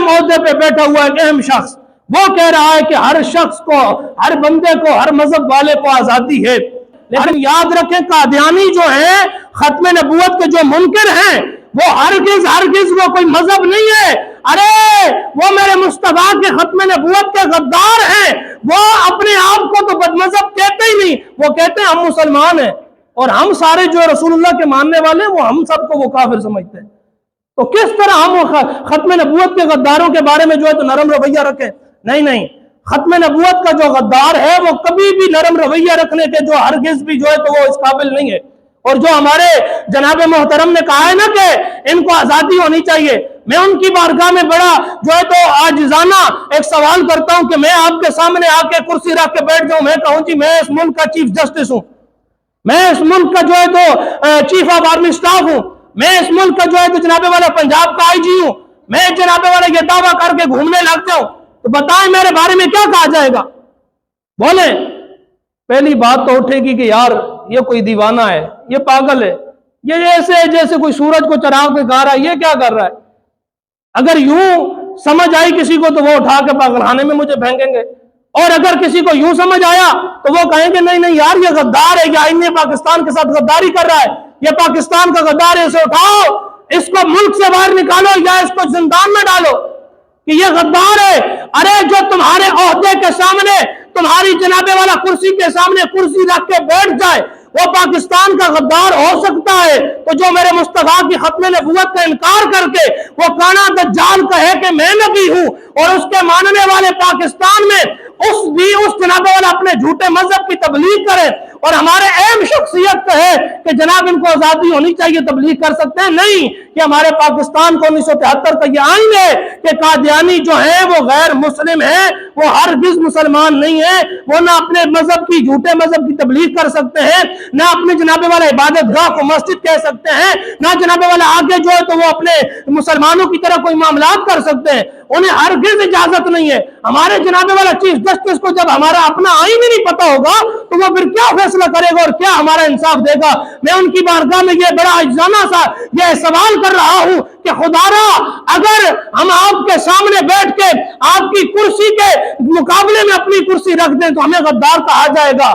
اہم عہدے پہ بیٹھا ہوا ایک اہم شخص وہ کہہ رہا ہے کہ ہر شخص کو، ہر بندے کو، ہر مذہب والے کو آزادی ہے. لیکن یاد رکھیں قادیانی جو ہیں، ختم نبوت کے جو منکر ہیں، وہ ہرگز وہ کوئی مذہب نہیں ہے. ارے وہ میرے مصطفیٰ کے ختم نبوت کے غدار ہیں. وہ اپنے آپ کو تو بد مذہب کہتے ہی نہیں، وہ کہتے ہیں ہم مسلمان ہیں، اور ہم سارے جو رسول اللہ کے ماننے والے وہ ہم سب کو وہ کافر سمجھتے ہیں. تو کس طرح ہم ختم نبوت کے غداروں کے بارے میں جو ہے تو نرم رویہ رکھیں؟ نہیں، ختم نبوت کا جو غدار ہے وہ کبھی بھی نرم رویہ رکھنے کے جو ہرگز بھی جو ہے تو وہ اس قابل نہیں ہے. اور جو ہمارے جناب محترم نے کہا ہے نا کہ ان کو آزادی ہونی چاہیے، میں ان کی بارگاہ میں بڑا جو ہے تو عاجزانہ ایک سوال کرتا ہوں کہ میں آپ کے سامنے آ کے کرسی رکھ کے بیٹھ جاؤں، میں کہوں جی میں اس ملک کا چیف جسٹس ہوں، میں اس ملک کا جو ہے تو چیف آف آرمی سٹاف ہوں، میں اس ملک کا جو ہے تو جناب والا پنجاب کا آئی جی ہوں، میں جناب والا یہ دعویٰ کر کے گھومنے لگ جاؤں تو بتائیں میرے بارے میں کیا کہا جائے گا؟ بولیں. پہلی بات تو اٹھے گی کہ یار یہ کوئی دیوانہ ہے، یہ پاگل ہے، یہ ایسے جیسے کوئی سورج کو چراغ پہ گا رہا ہے، یہ کیا کر رہا ہے؟ اگر یوں سمجھ آئی کسی کو تو وہ اٹھا کے پاگلخانے میں مجھے پھینکیں گے، اور اگر کسی کو یوں سمجھ آیا تو وہ کہیں گے نہیں یار یہ غدار ہے، یہ آئین پاکستان کے ساتھ غداری کر رہا ہے، یہ پاکستان کا غدار ہے، اسے اٹھاؤ، اس کو ملک سے باہر نکالو یا اس کو زندان میں ڈالو کہ یہ غدار ہے. ارے جو تمہارے عہدے کے سامنے، تمہاری جناب والا کرسی کے سامنے کرسی رکھ کے بیٹھ جائے وہ پاکستان کا غدار ہو سکتا ہے، تو جو میرے مصطفیٰ کی ختم نبوت کا انکار کر کے وہ کانا دجال کہے کہ میں نبی ہوں، اور اس کے ماننے والے پاکستان میں اس جناب والا اپنے جھوٹے مذہب کی تبلیغ کرے اور ہمارے اہم شخصیت کہے کہ جناب ان کو آزادی ہونی چاہیے، تبلیغ کر سکتے ہیں؟ نہیں. کہ ہمارے پاکستان کو 1973 کا یہ آئین ہے کہ قادیانی جو ہیں وہ غیر مسلم ہیں، وہ ہرگز مسلمان نہیں ہیں، وہ نہ اپنے مذہب کی، جھوٹے مذہب کی تبلیغ کر سکتے ہیں، نہ اپنے جناب والا عبادت گاہ کو مسجد کہہ سکتے ہیں، نہ جناب والا آگے جو ہے تو وہ اپنے مسلمانوں کی طرح کوئی معاملات کر سکتے ہیں، انہیں ہرگز اجازت نہیں ہے. ہمارے جناب والا چیف جسٹس کو جب ہمارا اپنا آئین ہی نہیں پتا ہوگا تو وہ پھر کیا فیصلہ کرے گا اور کیا ہمارا انصاف دے گا؟ میں ان کی بارگاہ میں یہ بڑا عاجزانہ سا یہ سوال کر رہا ہوں کہ خدا را اگر ہم آپ کے سامنے بیٹھ کے آپ کی کرسی کے مقابلے میں اپنی کرسی رکھ دیں تو ہمیں غدار کہا جائے گا.